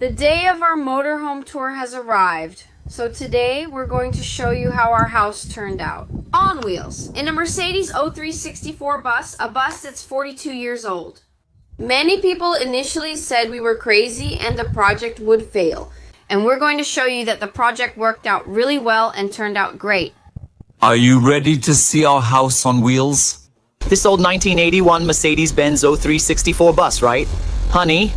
The day of our motorhome tour has arrived. So today we're going to show you how our house turned out. On wheels, in a Mercedes 0364 bus, a bus that's 42 years old. Many people initially said we were crazy and the project would fail. And we're going to show you that the project worked out really well and turned out great. Are you ready to see our house on wheels? This old 1981 Mercedes-Benz 0364 bus, right? Honey?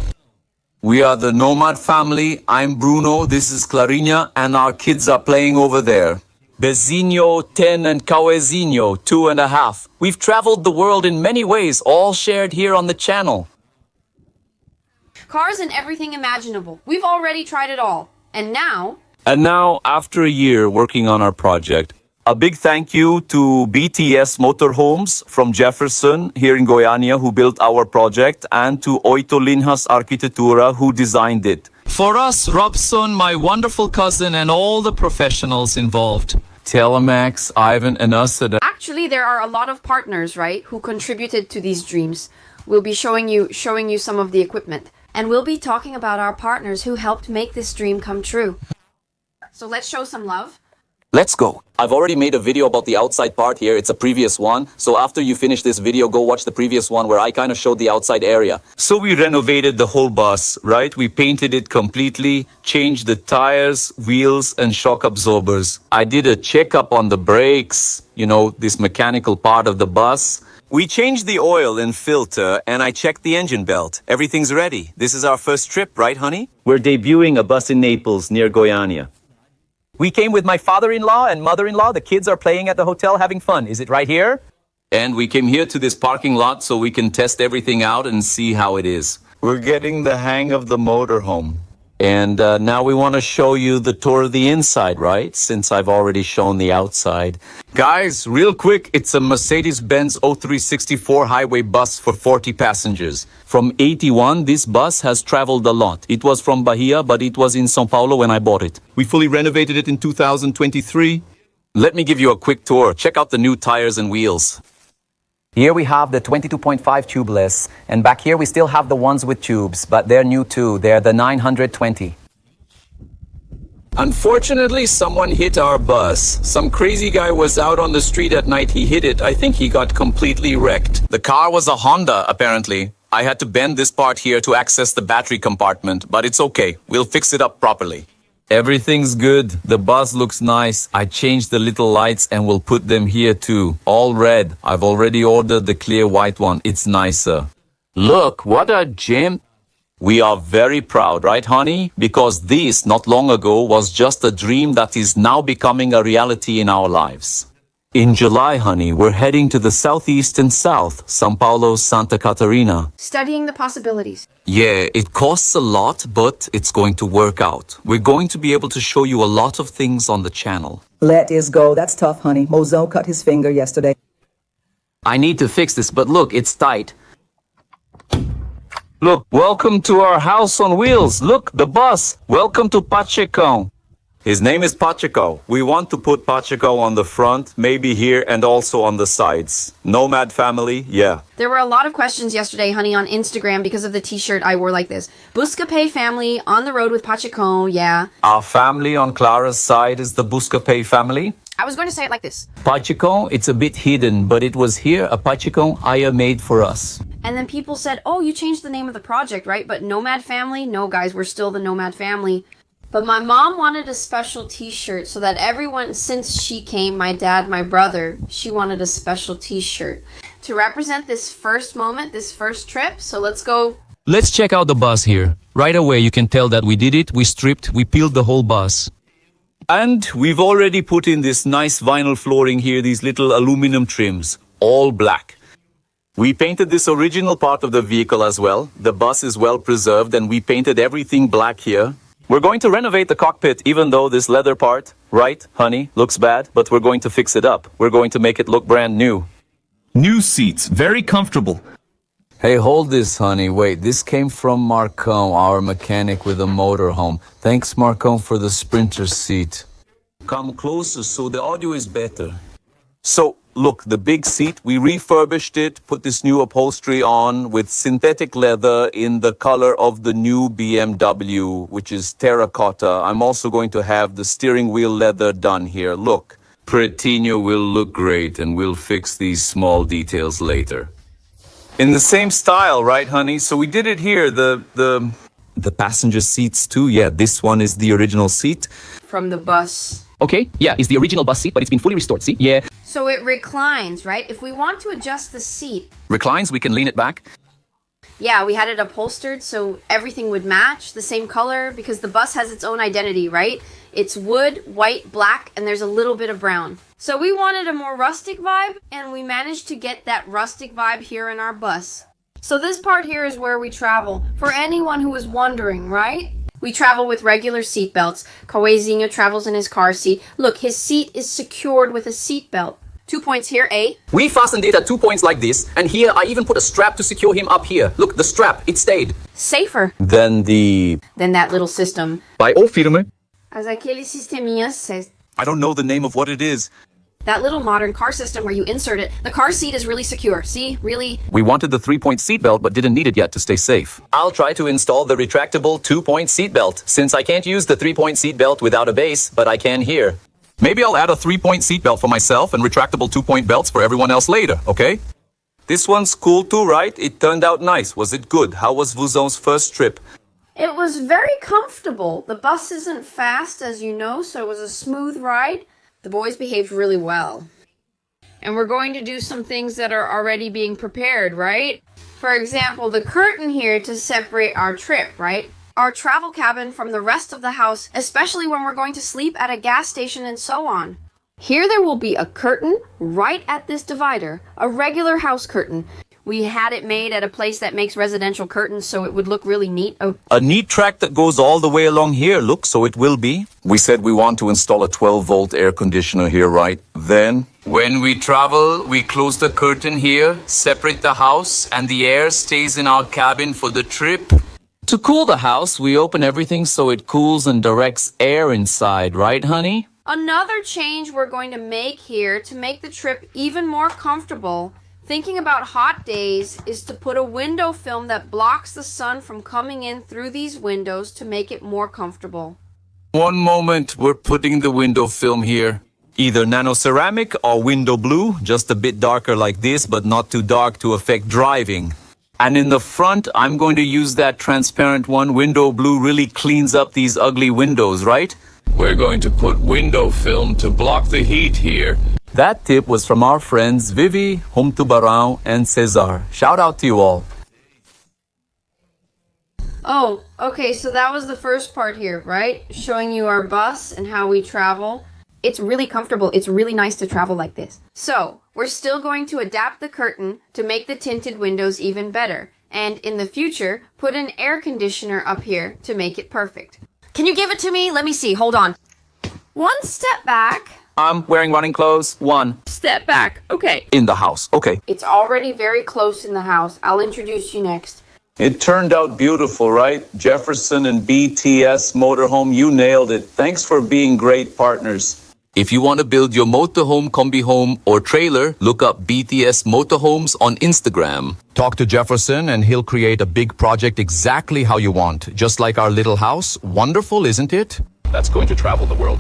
We are the Nomad family. I'm Bruno, this is Clarinha, and our kids are playing over there. Bezinho, 10, and Cauezinho, 2.5. We've traveled the world in many ways, all shared here on the channel. Cars and everything imaginable. We've already tried it all. And now, After a year working on our project, a big thank you to BTS Motorhomes from Jefferson here in Goiânia who built our project, and to Oito Linhas Arquitetura who designed it. For us, Robson, my wonderful cousin, and all the professionals involved. Telemax, Ivan, and us at actually there are a lot of partners, right, who contributed to these dreams. We'll be showing you some of the equipment. And we'll be talking about our partners who helped make this dream come true. So let's show some love. Let's go. I've already made a video about the outside part here. It's a previous one. So after you finish this video, go watch the previous one where I kind of showed the outside area. So we renovated the whole bus, right? We painted it completely, changed the tires, wheels, and shock absorbers. I did a checkup on the brakes, you know, this mechanical part of the bus. We changed the oil and filter, and I checked the engine belt. Everything's ready. This is our first trip, right, honey? We're debuting a bus in Naples near Goiânia. We came with my father-in-law and mother-in-law. The kids are playing at the hotel having fun. Is it right here? And we came here to this parking lot so we can test everything out and see how it is. We're getting the hang of the motorhome. And now we want to show you the tour of the inside, right? Since I've already shown the outside. Guys, real quick, it's a Mercedes-Benz 0364 highway bus for 40 passengers. From 81, this bus has traveled a lot. It was from Bahia, but it was in São Paulo when I bought it. We fully renovated it in 2023. Let me give you a quick tour. Check out the new tires and wheels. Here we have the 22.5 tubeless, and back here we still have the ones with tubes, but they're new too. They're the 920. Unfortunately, someone hit our bus. Some crazy guy was out on the street at night. He hit it. I think he got completely wrecked. The car was a Honda, apparently. I had to bend this part here to access the battery compartment, but it's okay. We'll fix it up properly. Everything's good. The bus looks nice. I changed the little lights and we'll put them here too. All red. I've already ordered the clear white one. It's nicer. Look, what a gem. We are very proud, right, honey? Because this, not long ago, was just a dream that is now becoming a reality in our lives. In July, honey, we're heading to the southeast and south, São Paulo, Santa Catarina. Studying the possibilities. Yeah, it costs a lot, but it's going to work out. We're going to be able to show you a lot of things on the channel. Let is go. That's tough, honey. Mozão cut his finger yesterday. I need to fix this, but look, it's tight. Look, welcome to our house on wheels. Look, the bus. Welcome to Pacheco. His name is Pacheco. We want to put Pacheco on the front, maybe here, and also on the sides. Nomad family, yeah. There were a lot of questions yesterday, honey, on Instagram because of the t-shirt I wore like this. Buscapé family, on the road with Pacheco, yeah. Our family on Clara's side is the Buscapé family. I was going to say it like this. Pacheco, it's a bit hidden, but it was here a Pacheco Aya made for us. And then people said, oh, you changed the name of the project, right? But Nomad family? No, guys, we're still the Nomad family. But my mom wanted a special t-shirt so that everyone, since she came, my dad, my brother, she wanted a special t-shirt to represent this first moment, this first trip. So let's go. Let's check out the bus here. Right away, you can tell that we did it. We stripped, we peeled the whole bus. And we've already put in this nice vinyl flooring here, these little aluminum trims, all black. We painted this original part of the vehicle as well. The bus is well preserved and we painted everything black here. We're going to renovate the cockpit, even though this leather part, right, honey, looks bad, but we're going to fix it up. We're going to make it look brand new. New seats, very comfortable. Hey, hold this, honey. Wait, this came from Marcão, our mechanic with a motorhome. Thanks, Marcão, for the Sprinter seat. Come closer so the audio is better. So, Look, the big seat, we refurbished it, put this new upholstery on with synthetic leather in the color of the new BMW, which is terracotta. I'm also going to have the steering wheel leather done here. Look, Pretino will look great, and we'll fix these small details later. In the same style, right, honey? So we did it here, the passenger seats too. Yeah, this one is the original seat. From the bus. Okay, yeah, it's the original bus seat, but it's been fully restored, see? Yeah. So it reclines, right? If we want to adjust the seat, Reclines, we can lean it back. yeah, we had it upholstered so everything would match the same color because the bus has its own identity, right? It's wood, white, black, and there's a little bit of brown. So we wanted a more rustic vibe, and we managed to get that rustic vibe here in our bus. So this part here is where we travel. For anyone who is wondering, right? We travel with regular seat belts. Kawezinho travels in his car seat. Look, his seat is secured with a seat belt. 2 points here, A. We fastened it at 2 points like this, and here I even put a strap to secure him up here. Look, the strap, it stayed. Safer Then than that little system. By all firme. As aquele sisteminha says, I don't know the name of what it is. that little modern car system where you insert it, the car seat is really secure. See, really. We wanted the 3-point seatbelt, but didn't need it yet to stay safe. I'll try to install the retractable 2-point seatbelt, since I can't use the 3-point seatbelt without a base, but I can here. Maybe I'll add a 3-point seatbelt for myself and retractable 2-point belts for everyone else later, okay? This one's cool too, right? It turned out nice. Was it good? How was Vuzon's first trip? It was very comfortable. The bus isn't fast, as you know, so it was a smooth ride. The boys behaved really well. And we're going to do some things that are already being prepared, right? For example, the curtain here to separate our trip, right? Our travel cabin from the rest of the house, especially when we're going to sleep at a gas station and so on. Here there will be a curtain right at this divider, a regular house curtain. We had it made at a place that makes residential curtains so it would look really neat. Oh, A neat track that goes all the way along here. Look, so it will be. We said we want to install a 12-volt air conditioner here, right? Then, when we travel, we close the curtain here, separate the house, and the air stays in our cabin for the trip. To cool the house, we open everything so it cools and directs air inside, right, honey? another change we're going to make here to make the trip even more comfortable, thinking about hot days, is to put a window film that blocks the sun from coming in through these windows to make it more comfortable. One moment, we're putting the window film here. Either nano ceramic or window blue, just a bit darker like this, but not too dark to affect driving. And in the front, I'm going to use that transparent one. Window blue really cleans up these ugly windows, right? We're going to put window film to block the heat here. That tip was from our friends Vivi, Home Tubarão, and Cesar. Shout out to you all. Oh, okay, so that was the first part here, right? Showing you our bus and how we travel. It's really comfortable. It's really nice to travel like this. So, we're still going to adapt the curtain to make the tinted windows even better. And in the future, put an air conditioner up here to make it perfect. Can you give it to me? Let me see. Hold on. One step back. I'm wearing running clothes. One. Step back. Okay. In the house. Okay. It's already very close in the house. I'll introduce you next. It turned out beautiful, right? Jefferson and BTS Motorhome, you nailed it. Thanks for being great partners. If you want to build your motorhome, combi home, or trailer, look up BTS Motorhomes on Instagram. Talk to Jefferson and he'll create a big project exactly how you want. Just like our little house. Wonderful, isn't it? That's going to travel the world.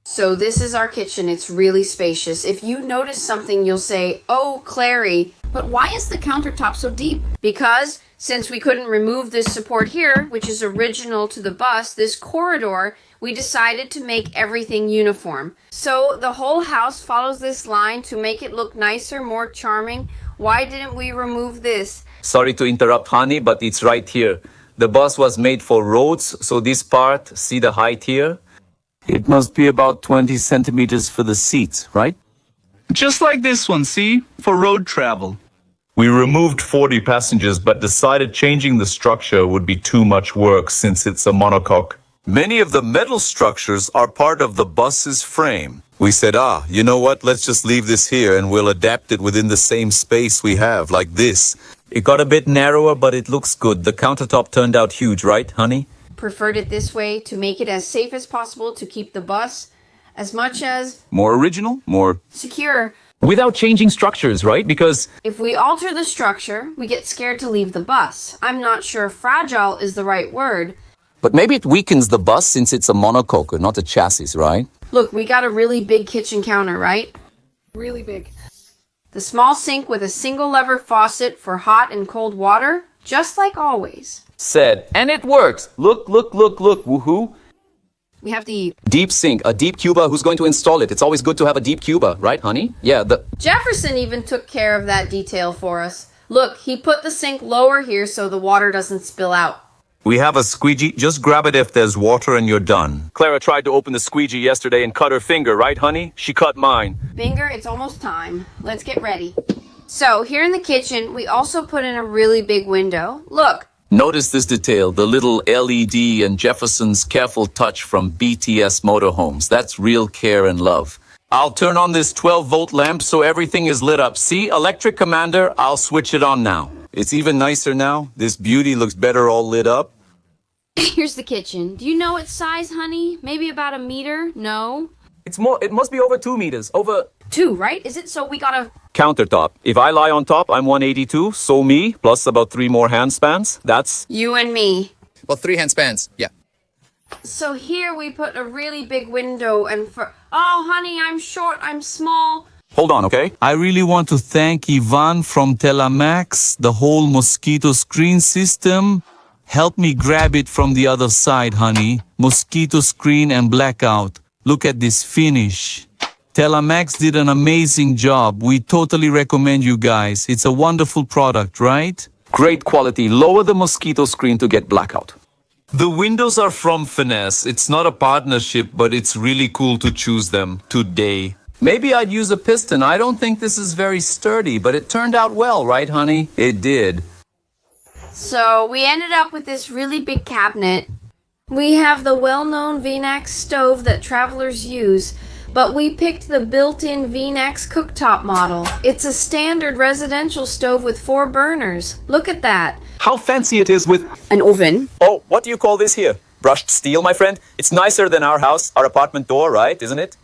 So this is our kitchen. It's really spacious. If you notice something, you'll say, "Oh, Clary, but why is the countertop so deep?" Because since we couldn't remove this support here, which is original to the bus, this corridor, we decided to make everything uniform. So the whole house follows this line to make it look nicer, more charming. Why didn't we remove this? Sorry to interrupt, honey, but it's right here. The bus was made for roads, so this part, see the height here? It must be about 20 centimeters for the seats, right? Just like this one, see? For road travel. We removed 40 passengers, but decided changing the structure would be too much work since it's a monocoque. Many of the metal structures are part of the bus's frame. We said, you know what? Let's just leave this here and we'll adapt it within the same space we have, like this. It got a bit narrower, but it looks good. The countertop turned out huge, right, honey? Preferred it this way to make it as safe as possible to keep the bus as much as More original, more... secure. Without changing structures, right? Because If we alter the structure, we get scared to leave the bus. I'm not sure fragile is the right word. But maybe it weakens the bus since it's a monocoque, not a chassis, right? Look, we got a really big kitchen counter, right? Really big. The small sink with a single lever faucet for hot and cold water, just like always. said, and it works. Look, woohoo. We have the Deep sink, a deep Cuba. Who's going to install it? It's always good to have a deep Cuba, right, honey? Yeah, Jefferson even took care of that detail for us. Look, he put the sink lower here so the water doesn't spill out. We have a squeegee. Just grab it if there's water and you're done. Clara tried to open the squeegee yesterday and cut her finger, right, honey? She cut mine. Finger, it's almost time. Let's get ready. So, here in the kitchen, we also put in a really big window. Look, Notice this detail, the little LED and Jefferson's careful touch from BTS Motorhomes. That's real care and love. I'll turn on this 12-volt lamp so everything is lit up. See, electric commander, I'll switch it on now. It's even nicer now. This beauty looks better all lit up. here's the kitchen. Do you know its size, honey? Maybe about a meter? No? It must be over 2 meters. Over 2, right? Is it? So we gotta... countertop. If I lie on top, I'm 182. So me, plus about 3 more handspans. That's You and me. Well, 3 handspans, yeah. So here we put a really big window and for... Oh, honey, I'm short, I'm small. hold on, okay? I really want to thank Ivan from Telemax, the whole mosquito screen system. Help me grab it from the other side, honey. Mosquito screen and blackout. Look at this finish. Telemax did an amazing job. We totally recommend you guys. It's a wonderful product, right? Great quality. Lower the mosquito screen to get blackout. The windows are from Finesse. It's not a partnership, but it's really cool to choose them today. Maybe I'd use a piston. I don't think this is very sturdy, but it turned out well, right, honey? It did. So we ended up with this really big cabinet. We have the well-known VNAX stove that travelers use, but we picked the built-in VNAX cooktop model. It's a standard residential stove with 4 burners. Look at that. how fancy it is with... An oven. Oh, what do you call this here? Brushed steel, my friend? It's nicer than our house, our apartment door, right? Isn't it?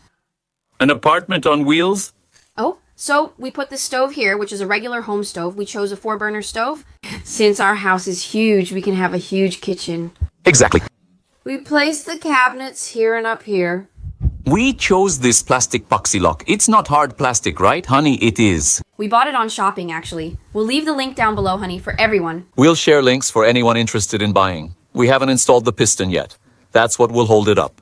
An apartment on wheels? Oh, so we put the stove here, which is a regular home stove. We chose a 4-burner stove. Since our house is huge, we can have a huge kitchen. Exactly. We placed the cabinets here and up here. We chose this plastic poxy lock. It's not hard plastic, right, honey? It is. We bought it on shopping, actually. We'll leave the link down below, honey, for everyone. We'll share links for anyone interested in buying. We haven't installed the piston yet. That's what will hold it up.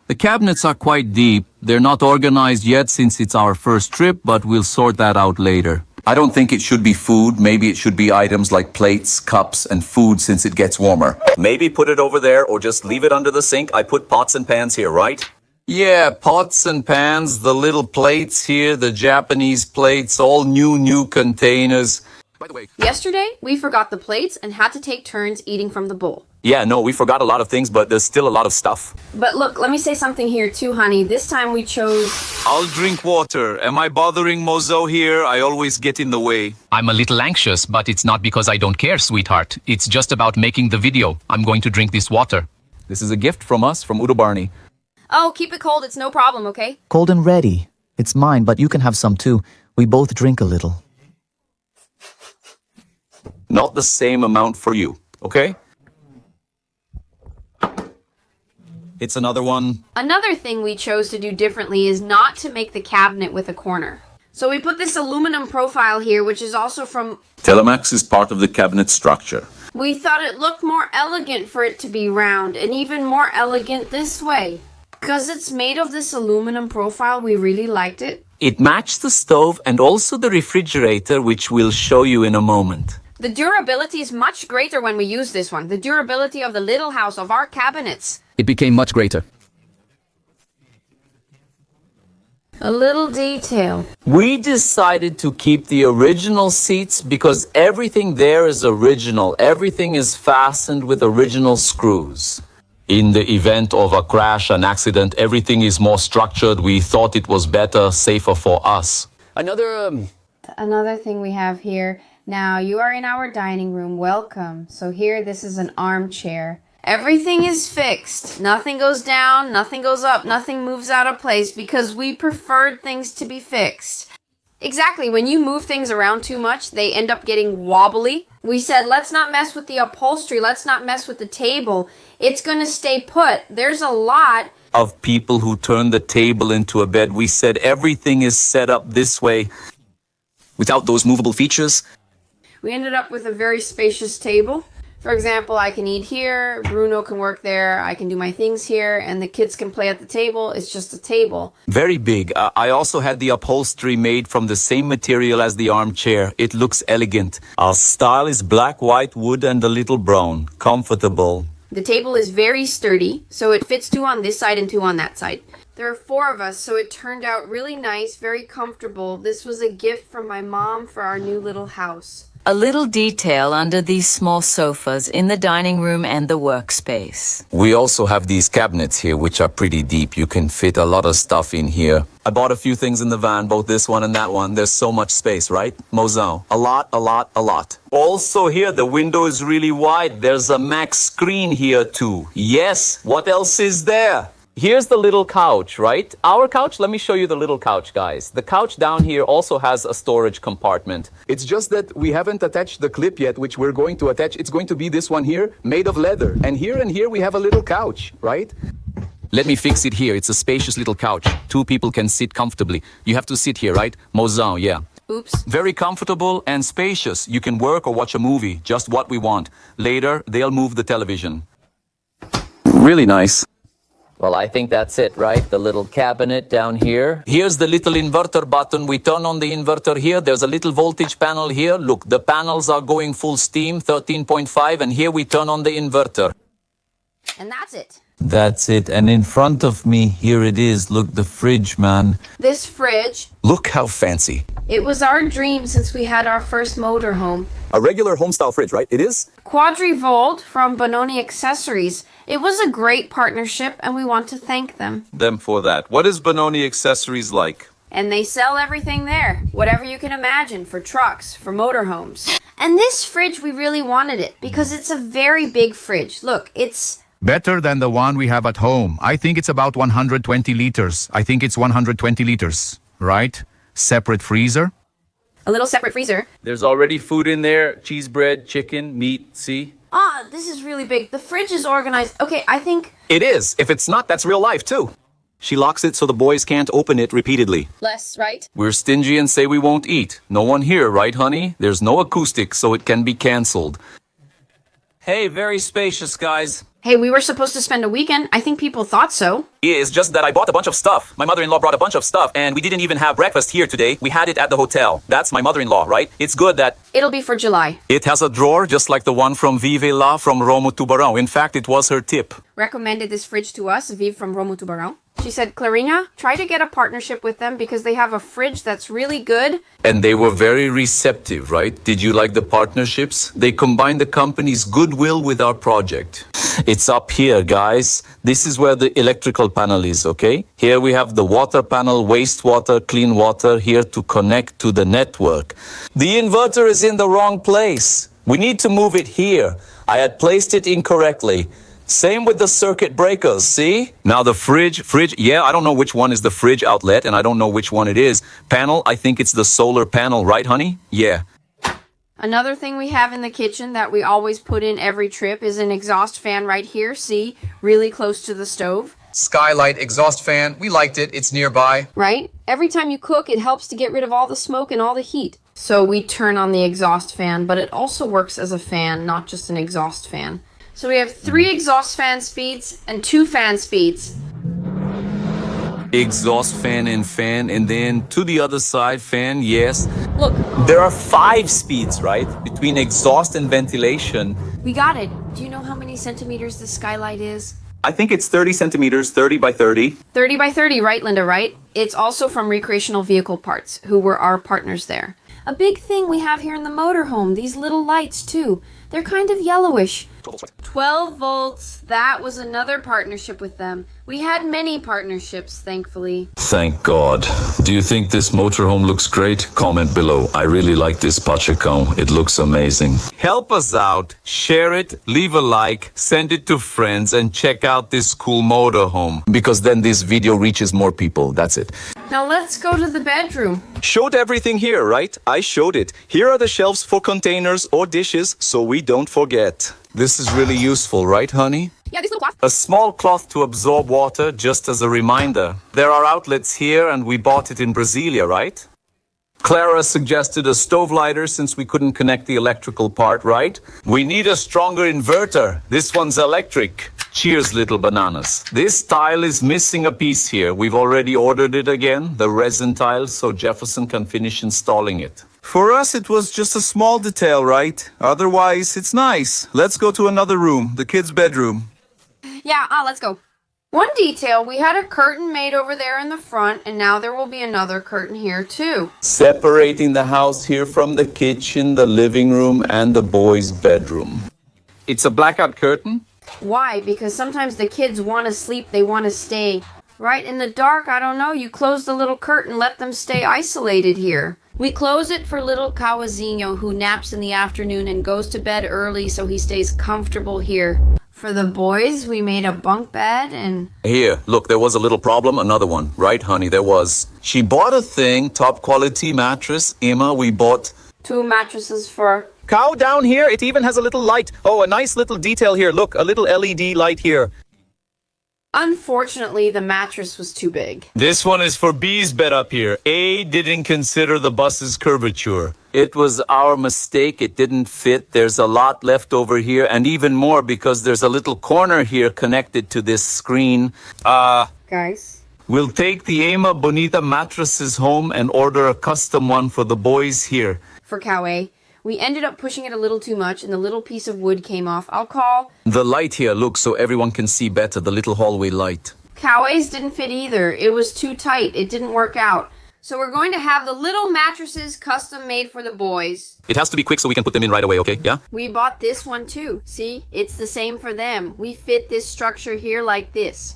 The cabinets are quite deep. They're not organized yet since it's our first trip, but we'll sort that out later. I don't think it should be food. Maybe it should be items like plates, cups, and food since it gets warmer. Maybe put it over there or just leave it under the sink. I put pots and pans here, right? Yeah, pots and pans, the little plates here, the Japanese plates, all new containers. By the way, Yesterday, we forgot the plates and had to take turns eating from the bowl. Yeah, no, we forgot a lot of things, but there's still a lot of stuff. But look, let me say something here too, honey. This time we chose... I'll drink water. Am I bothering Mozo here? I always get in the way. I'm a little anxious, but it's not because I don't care, sweetheart. It's just about making the video. I'm going to drink this water. this is a gift from us, from Udo Barney. Oh, keep it cold. It's no problem, okay? Cold and ready. It's mine, but you can have some too. We both drink a little. Not the same amount for you, okay? It's another one. Another thing we chose to do differently is not to make the cabinet with a corner. So we put this aluminum profile here, which is also from... Telemax is part of the cabinet structure. We thought it looked more elegant for it to be round, and even more elegant this way. Because it's made of this aluminum profile, we really liked it. It matched the stove and also the refrigerator, which we'll show you in a moment. The durability is much greater when we use this one. The durability of the little house, of our cabinets. It became much greater. A little detail. We decided to keep the original seats because everything there is original. Everything is fastened with original screws. In the event of a crash, an accident, everything is more structured. We thought it was better, safer for us. Another thing we have here. Now, you are in our dining room. Welcome. So here, this is an armchair. Everything is fixed. Nothing goes down, nothing goes up, nothing moves out of place because we preferred things to be fixed. Exactly. When you move things around too much, they end up getting wobbly. We said, let's not mess with the upholstery. Let's not mess with the table. It's going to stay put. There's a lot Of people who turn the table into a bed. We said everything is set up this way. Without those movable features, We ended up with a very spacious table. For example, I can eat here, Bruno can work there, I can do my things here, and the kids can play at the table. It's just a table. Very big. I also had the upholstery made from the same material as the armchair. It looks elegant. Our style is black, white, wood, and a little brown. Comfortable. The table is very sturdy, so it fits two on this side and two on that side. There are four of us, so it turned out really nice, very comfortable. This was a gift from my mom for our new little house. A little detail under these small sofas in the dining room and the workspace. We also have these cabinets here, which are pretty deep. You can fit a lot of stuff in here. I bought a few things in the van, both this one and that one. There's so much space, right? Mozão. A lot, a lot, a lot. Also here, the window is really wide. There's a max screen here too. Yes, what else is there? Here's the little couch, right? Our couch, let me show you the little couch, guys. The couch down here also has a storage compartment. It's just that we haven't attached the clip yet, which we're going to attach. It's going to be this one here, made of leather. And here we have a little couch, right? let me fix it here. It's a spacious little couch. 2 people can sit comfortably. You have to sit here, right? Mozão, yeah. Oops. Very comfortable and spacious. You can work or watch a movie, just what we want. Later, they'll move the television. Really nice. Well, I think that's it, right? The little cabinet down here. Here's the little inverter button. We turn on the inverter here. There's a little voltage panel here. Look, the panels are going full steam, 13.5, and here we turn on the inverter. And that's it. That's it. And in front of me, here it is. Look, the fridge, man. This fridge, Look how fancy. it was our dream since we had our first motorhome. A regular home-style fridge, right? It is? Quadrivolt from Bononi Accessories. It was a great partnership and we want to thank them. Them for that. What is Benoni Accessories like? And they sell everything there. Whatever you can imagine, for trucks, for motorhomes. And this fridge, we really wanted it because it's a very big fridge. Look, it's... Better than the one we have at home. I think it's about 120 liters. I think it's 120 liters, right? Separate freezer. a little separate freezer. There's already food in there. Cheese bread, chicken, meat, see? Ah, this is really big. The fridge is organized. Okay, I think... It is. If it's not, that's real life, too. She locks it so the boys can't open it repeatedly. Less, right? We're stingy and say we won't eat. No one here, right, honey? There's no acoustic, so it can be canceled. Hey, very spacious, guys. Hey, we were supposed to spend a weekend. I think people thought so. It's just that I bought a bunch of stuff. My mother-in-law brought a bunch of stuff, and we didn't even have breakfast here today. We had it at the hotel. That's my mother-in-law, right? It's good that It'll be for July. It has a drawer just like the one from Vive Lá from Romo Tubarão. In fact, it was her tip. Recommended this fridge to us, Viv from Romo Tubarão. She said, Clarina, try to get a partnership with them because they have a fridge that's really good. And they were very receptive, right? Did you like the partnerships? They combined the company's goodwill with our project. It's up here, guys. This is where the electrical panel is, okay? Here we have the water panel, wastewater, clean water, here to connect to the network. The inverter is in the wrong place. We need to move it here. I had placed it incorrectly. Same with the circuit breakers, see? Now the fridge, yeah, I don't know which one is the fridge outlet, and I don't know which one it is. Panel, I think it's the solar panel, right, honey? Yeah. Another thing we have in the kitchen that we always put in every trip is an exhaust fan right here. See? Really close to the stove. Skylight exhaust fan. We liked it. It's nearby. Right? Every time you cook, it helps to get rid of all the smoke and all the heat. So we turn on the exhaust fan, but it also works as a fan, not just an exhaust fan. So we have 3 exhaust fan speeds and 2 fan speeds. Exhaust fan, and then to the other side, fan, yes. Look, There are 5 speeds, right? Between exhaust and ventilation. we got it. Do you know how many centimeters the skylight is? I think it's 30 centimeters, 30 by 30. 30 by 30, right, Linda, right? It's also from Recreational Vehicle Parts, who were our partners there. A big thing we have here in the motorhome, these little lights, too. They're kind of yellowish. 12 volts. That was another partnership with them. We had many partnerships, thankfully. Thank God. Do you think this motorhome looks great? Comment below. I really like this Pacheco. It looks amazing. Help us out. Share it, leave a like, send it to friends, and check out this cool motorhome. Because then this video reaches more people. That's it. Now let's go to the bedroom. Showed everything here, right? I showed it. Here are the shelves for containers or dishes, so we don't forget. This is really useful, right, honey? Yeah, this little cloth. A small cloth to absorb water, just as a reminder. There are outlets here, and we bought it in Brasilia, right? Clara suggested a stove lighter since we couldn't connect the electrical part, right? We need a stronger inverter. This one's electric. Cheers, little bananas. This tile is missing a piece here. We've already ordered it again, the resin tile, so Jefferson can finish installing it. For us, it was just a small detail, right? Otherwise, it's nice. Let's go to another room, the kids' bedroom. Yeah, let's go. One detail, we had a curtain made over there in the front, and now there will be another curtain here too. Separating the house here from the kitchen, the living room, and the boys' bedroom. It's a blackout curtain? Why? Because sometimes the kids want to sleep, they want to stay. Right in the dark, I don't know, you close the little curtain, let them stay isolated here. We close it for little Cawazinho, who naps in the afternoon and goes to bed early so he stays comfortable here. For the boys, we made a bunk bed and... Here, look, there was a little problem. Another one, right, honey? There was. She bought a thing, top quality mattress. Emma, we bought... 2 mattresses for... Cow down here, it even has a little light. Oh, a nice little detail here. Look, a little LED light here. Unfortunately, the mattress was too big. This one is for B's bed up here. A didn't consider the bus's curvature. It was our mistake. It didn't fit. There's a lot left over here, and even more because there's a little corner here connected to this screen. Guys? We'll take the Ema Bonita mattresses home and order a custom one for the boys here. For Kawe. We ended up pushing it a little too much, and the little piece of wood came off. I'll call... The light here, look, so everyone can see better, the little hallway light. Kawe's didn't fit either. It was too tight. It didn't work out. So we're going to have the little mattresses custom made for the boys. It has to be quick so we can put them in right away, okay? Yeah? We bought this one too. See? It's the same for them. We fit this structure here like this.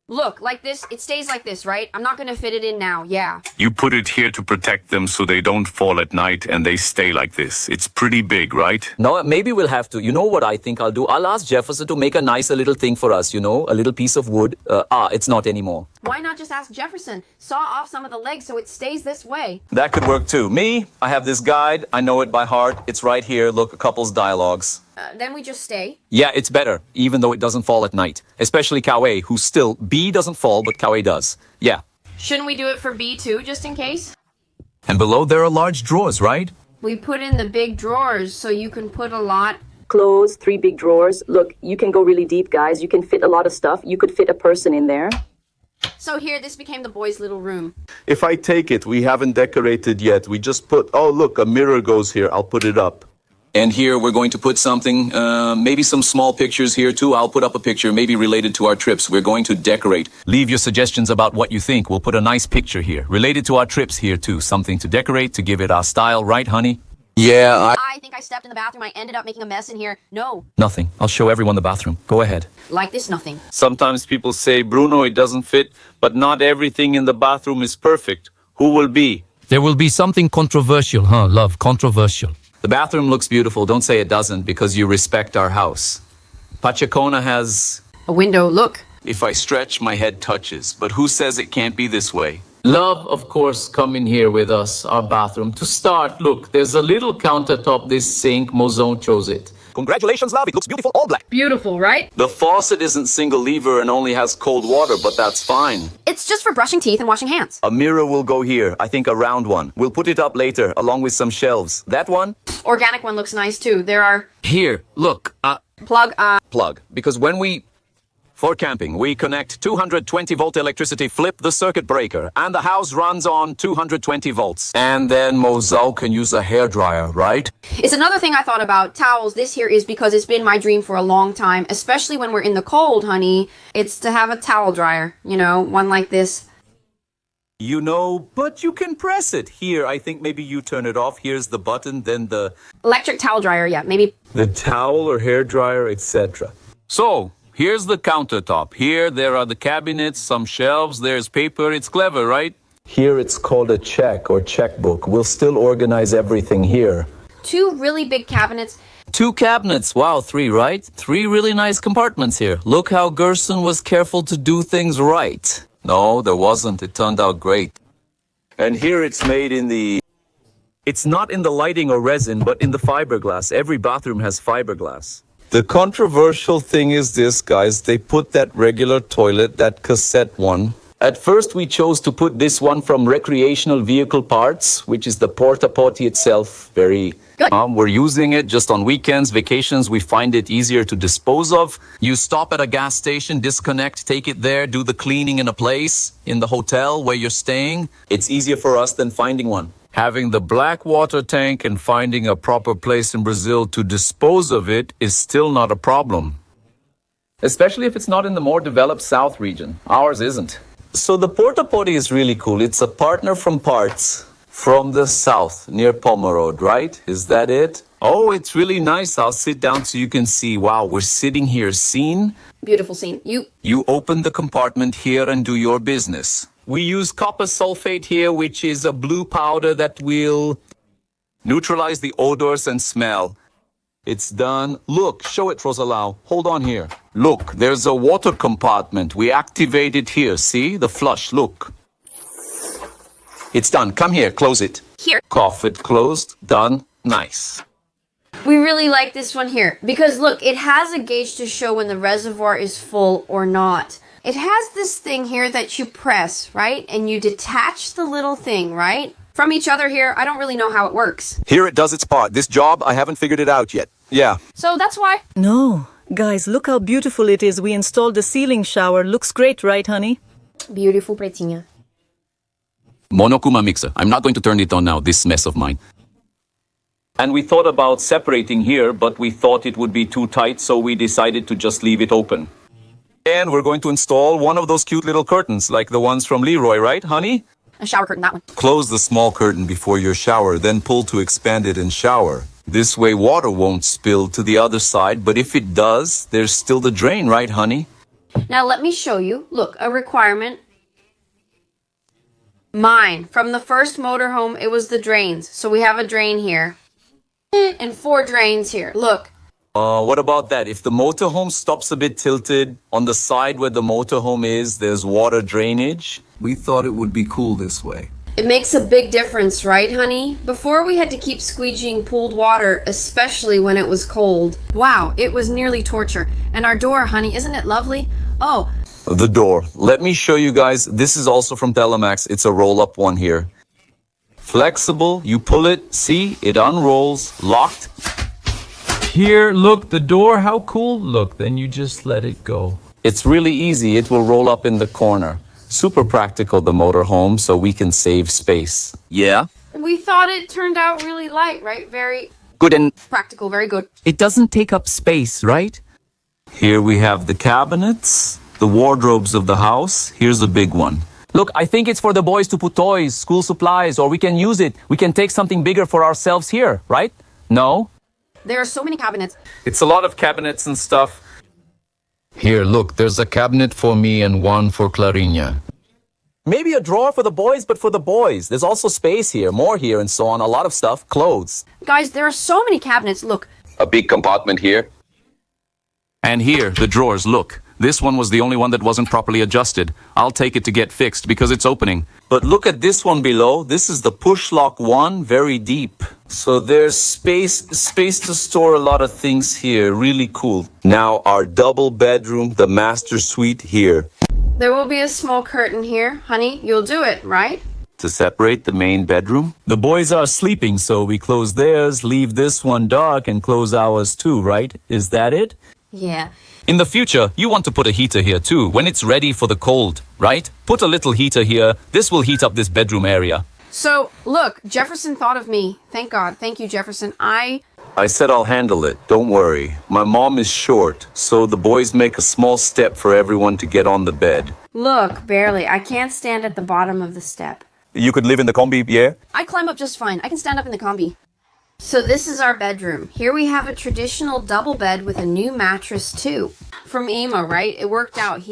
Look, like this. It stays like this, right? I'm not going to fit it in now. Yeah. You put it here to protect them so they don't fall at night and they stay like this. It's pretty big, right? No, maybe we'll have to. You know what I think I'll do? I'll ask Jefferson to make a nicer little thing for us, you know? A little piece of wood. It's not anymore. Why not just ask Jefferson? Saw off some of the legs so it stays this way. That could work too. Me, I have this guide. I know it by heart. It's right here. Look, a couple's dialogues. Then we just stay. Yeah, it's better, even though it doesn't fall at night. Especially Kawe, who still, B doesn't fall, but Kawe does. Yeah. Shouldn't we do it for B too, just in case? And below there are large drawers, right? We put in the big drawers so you can put a lot. Clothes, 3 big drawers. Look, you can go really deep, guys. You can fit a lot of stuff. You could fit a person in there. So here, this became the boys' little room. If I take it, we haven't decorated yet. We just put, oh, look, a mirror goes here. I'll put it up. And here we're going to put something, maybe some small pictures here too. I'll put up a picture, maybe related to our trips. We're going to decorate. Leave your suggestions about what you think. We'll put a nice picture here, related to our trips here too. Something to decorate, to give it our style, right, honey? Yeah, I think I stepped in the bathroom. I ended up making a mess in here. No. Nothing. I'll show everyone the bathroom. Go ahead. Like this, nothing. Sometimes people say, Bruno, it doesn't fit, but not everything in the bathroom is perfect. Who will be? There will be something controversial, huh, love? Controversial. The bathroom looks beautiful. Don't say it doesn't because you respect our house. Pachacona has... A window, look. If I stretch, my head touches. But who says it can't be this way? Love, of course, come in here with us, our bathroom. To start, look, there's a little countertop. This sink, Mozone chose it. Congratulations, love. It looks beautiful, all black. Beautiful, right? The faucet isn't single lever and only has cold water, but that's fine. It's just for brushing teeth and washing hands. A mirror will go here. I think a round one. We'll put it up later, along with some shelves. That one? Organic one looks nice, too. There are... Here, look. Plug. Because when we... For camping, we connect 220-volt electricity, flip the circuit breaker, and the house runs on 220 volts. And then Mozal can use a hairdryer, right? It's another thing I thought about. Towels. This here is because it's been my dream for a long time, especially when we're in the cold, honey. It's to have a towel dryer, you know, one like this. You know, but you can press it. Here, I think maybe you turn it off. Here's the button, then the... Electric towel dryer, yeah, maybe. The towel or hairdryer, etc. So... Here's the countertop. Here, there are the cabinets, some shelves, there's paper. It's clever, right? Here, it's called a check or checkbook. We'll still organize everything here. 2 really big cabinets. 2 cabinets. Wow, 3, right? 3 really nice compartments here. Look how Gerson was careful to do things right. No, there wasn't. It turned out great. And here it's made in the... It's not in the lighting or resin, but in the fiberglass. Every bathroom has fiberglass. The controversial thing is this, guys. They put that regular toilet, that cassette one. At first, we chose to put this one from recreational vehicle parts, which is the porta potty itself. Very good. We're using it just on weekends, vacations. We find it easier to dispose of. You stop at a gas station, disconnect, take it there, do the cleaning in a place, in the hotel where you're staying. It's easier for us than finding one. Having the black water tank and finding a proper place in Brazil to dispose of it is still not a problem. especially if it's not in the more developed South region. Ours isn't. So the porta potty is really cool. It's a partner from parts from the south near Palmer Road, right? Is that it? Oh, it's really nice. I'll sit down so you can see. Wow, we're sitting here. Scene? Beautiful scene. You open the compartment here and do your business. We use copper sulfate here, which is a blue powder that will neutralize the odors and smell. It's done. Look, show it, Rosalau. Hold on here. Look, there's a water compartment. We activate it here. See? The flush. Look. It's done. Come here. Close it. Here. Cough it closed. Done. Nice. We really like this one here because look, it has a gauge to show when the reservoir is full or not. It has this thing here that you press, right? And you detach the little thing, right? From each other here. I don't really know how it works. Here it does its part. This job, I haven't figured it out yet. Yeah. So that's why. No. Guys, look how beautiful it is. We installed the ceiling shower. Looks great, right, honey? Beautiful, pretinha. Monokuma mixer. I'm not going to turn it on now, this mess of mine. And we thought about separating here, but we thought it would be too tight, so we decided to just leave it open. And we're going to install one of those cute little curtains, like the ones from Leroy, right, honey? A shower curtain, that one. Close the small curtain before your shower, then pull to expand it and shower. This way water won't spill to the other side, but if it does, there's still the drain, right, honey? Now let me show you. Look, a requirement. Mine. From the first motorhome, it was the drains. So we have a drain here. And 4 drains here. Look. What about that? If the motorhome stops a bit tilted, on the side where the motorhome is, there's water drainage. We thought it would be cool this way. It makes a big difference, right, honey? Before we had to keep squeegeeing pooled water, especially when it was cold. Wow, it was nearly torture. And our door, honey, isn't it lovely? Oh. The door. Let me show you guys. This is also from Telemax. It's a roll-up one here. Flexible, you pull it, see, it unrolls, locked. Here, look, the door, how cool. Look, then you just let it go. It's really easy, it will roll up in the corner. Super practical, the motorhome, so we can save space. Yeah? We thought it turned out really light, right? Very Good, and practical, very good. it doesn't take up space, right? Here we have the cabinets, the wardrobes of the house. Here's a big one. Look, I think it's for the boys to put toys, school supplies, or we can use it. We can take something bigger for ourselves here, right? No? There are so many cabinets. It's a lot of cabinets and stuff. Here, look, there's a cabinet for me and one for Clarinha. Maybe a drawer for the boys, but for the boys. There's also space here, more here, and so on. A lot of stuff, clothes. Guys, there are so many cabinets. Look. A big compartment here. And here, the drawers, look. This one was the only one that wasn't properly adjusted. I'll take it to get fixed because it's opening. But look at this one below. This is the push lock one, very deep. So there's space to store a lot of things here. Really cool. Now our double bedroom, the master suite here. There will be a small curtain here. Honey, you'll do it, right? To separate the main bedroom. The boys are sleeping, so we close theirs, leave this one dark, and close ours too, right? Is that it? Yeah. In the future, you want to put a heater here too, when it's ready for the cold, right? Put a little heater here. This will heat up this bedroom area. So, look, Jefferson thought of me. Thank God. Thank you, Jefferson. I said I'll handle it. Don't worry. My mom is short, so the boys make a small step for everyone to get on the bed. Look, barely. I can't stand at the bottom of the step. You could live in the combi, yeah? I climb up just fine. I can stand up in the combi. So this is our bedroom. Here we have a traditional double bed with a new mattress too. From Ema, right? It worked out.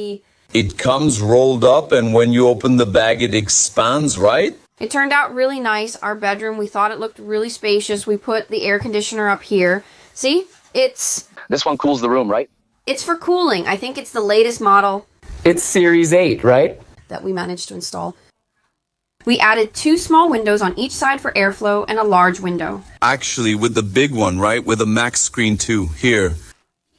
It comes rolled up, and when you open the bag, it expands, right? It turned out really nice. Our bedroom, we thought it looked really spacious. We put the air conditioner up here. See? This one cools the room, right? It's for cooling. I think it's the latest model It's Series 8, right? that we managed to install. We added 2 small windows on each side for airflow and a large window. Actually, with the big one, right? With a max screen too. Here.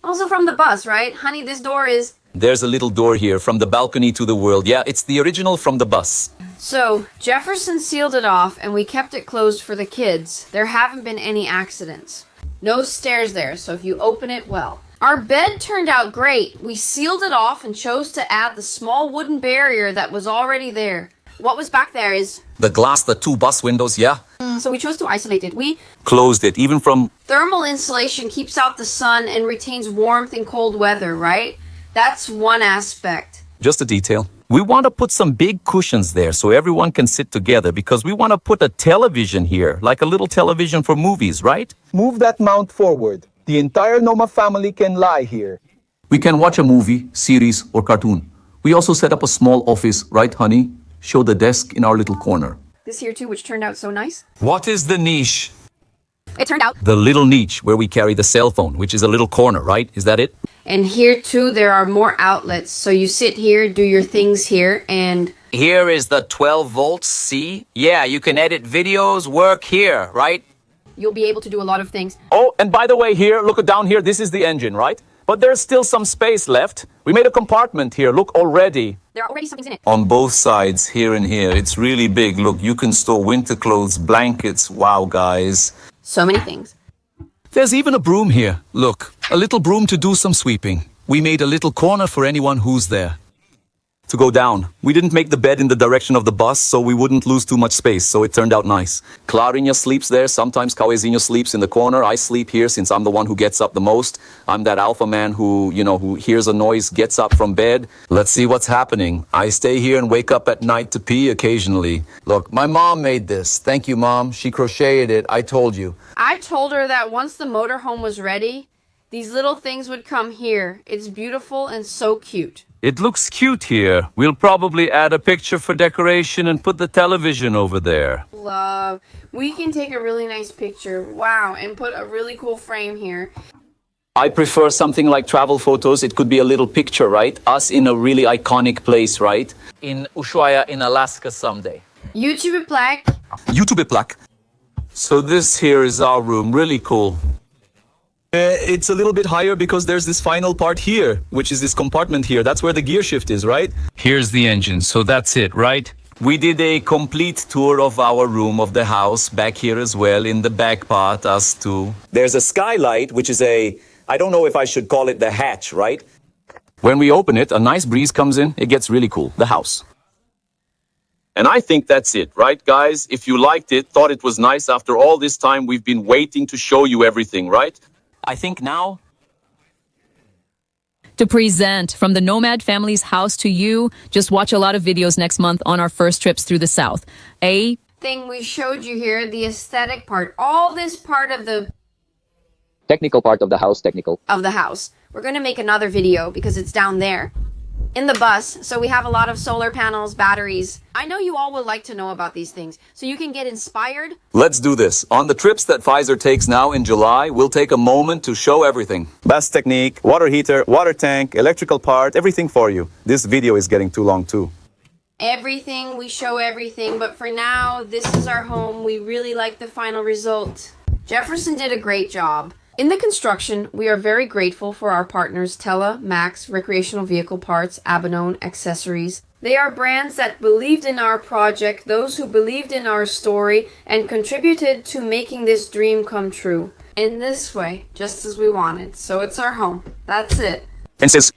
Also from the bus, right? Honey, this door is... There's a little door here from the balcony to the world. Yeah, it's the original from the bus. So, Jefferson sealed it off and we kept it closed for the kids. There haven't been any accidents. No stairs there, so if you open it, well. Our bed turned out great. We sealed it off and chose to add the small wooden barrier that was already there. What was back there is... The glass, the 2 bus windows, yeah. So we chose to isolate it. We... Closed it, even from... Thermal insulation keeps out the sun and retains warmth in cold weather, right? That's one aspect. Just a detail. We want to put some big cushions there so everyone can sit together because we want to put a television here, like a little television for movies, right? Move that mount forward. The entire Noma family can lie here. We can watch a movie, series, or cartoon. We also set up a small office, right, honey? Show the desk in our little corner. This here too, which turned out so nice. What is the niche? It turned out... The little niche where we carry the cell phone, which is a little corner, right? Is that it? And here too, there are more outlets. So you sit here, do your things here, and... Here is the 12 volts, see? Yeah, you can edit videos, work here, right? You'll be able to do a lot of things. Oh, and by the way, here, look down here, this is the engine, right? But there's still some space left. We made a compartment here, look already. There are already some things in it. On both sides, here and here. It's really big. Look, you can store winter clothes, blankets. Wow, guys. So many things. There's even a broom here. Look, a little broom to do some sweeping. We made a little corner for anyone who's there. To go down. We didn't make the bed in the direction of the bus, so we wouldn't lose too much space, so it turned out nice. Clarinha sleeps there, sometimes Cauezinho sleeps in the corner. I sleep here since I'm the one who gets up the most. I'm that alpha man who, who hears a noise, gets up from bed. Let's see what's happening. I stay here and wake up at night to pee occasionally. Look, my mom made this. Thank you, Mom. She crocheted it. I told you. I told her that once the motorhome was ready, these little things would come here. It's beautiful and so cute. It looks cute here. We'll probably add a picture for decoration and put the television over there. Love. We can take a really nice picture. Wow. And put a really cool frame here. I prefer something like travel photos. It could be a little picture, right? Us in a really iconic place, right? In Ushuaia, in Alaska someday. YouTube plaque. YouTube plaque. So this here is our room. Really cool. It's a little bit higher because there's this final part here, which is this compartment here. That's where the gear shift is, right? Here's the engine, so that's it, right? We did a complete tour of our room of the house back here as well in the back part, us too. There's a skylight, which is I don't know if I should call it the hatch, right? When we open it, a nice breeze comes in. It gets really cool, the house. And I think that's it, right, guys? If you liked it, thought it was nice, after all this time, we've been waiting to show you everything, right? I think now... To present from the Nomad family's house to you, just watch a lot of videos next month on our first trips through the South. Thing we showed you here, the aesthetic part, all this part of the... Technical part of the house, Of the house. We're going to make another video because it's down there. In the bus, so we have a lot of solar panels, batteries. I know you all would like to know about these things, so you can get inspired. Let's do this. On the trips that Pfizer takes now in July, we'll take a moment to show everything. Best technique, water heater, water tank, electrical part, everything for you. This video is getting too long too. Everything, we show everything, but for now, this is our home. We really like the final result. Jefferson did a great job. In the construction, we are very grateful for our partners Tella, Max, Recreational Vehicle Parts, Abanone, Accessories. They are brands that believed in our project, those who believed in our story, and contributed to making this dream come true. In this way, just as we wanted. So it's our home. That's it. And says,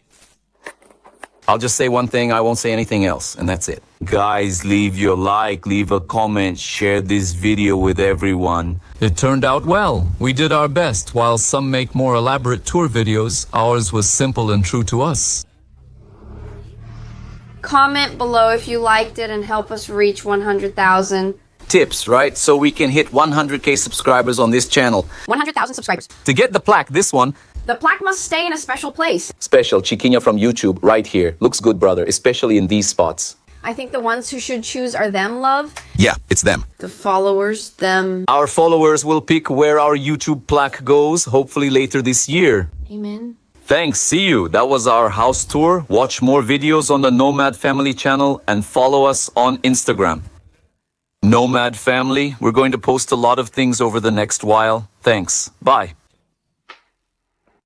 I'll just say one thing, I won't say anything else, and that's it. Guys, leave your like, leave a comment, share this video with everyone. It turned out well. We did our best. While some make more elaborate tour videos, ours was simple and true to us. Comment below if you liked it and help us reach 100,000. Tips, right? So we can hit 100K subscribers on this channel. 100,000 subscribers. To get the plaque, this one. The plaque must stay in a special place. Special, Chiquinha from YouTube, right here. Looks good, brother, especially in these spots. I think the ones who should choose are them, love. Yeah, it's them. The followers, them. Our followers will pick where our YouTube plaque goes, hopefully later this year. Amen. Thanks, see you. That was our house tour. Watch more videos on the Nomad family channel and follow us on Instagram. Nomad family, we're going to post a lot of things over the next while. Thanks. Bye.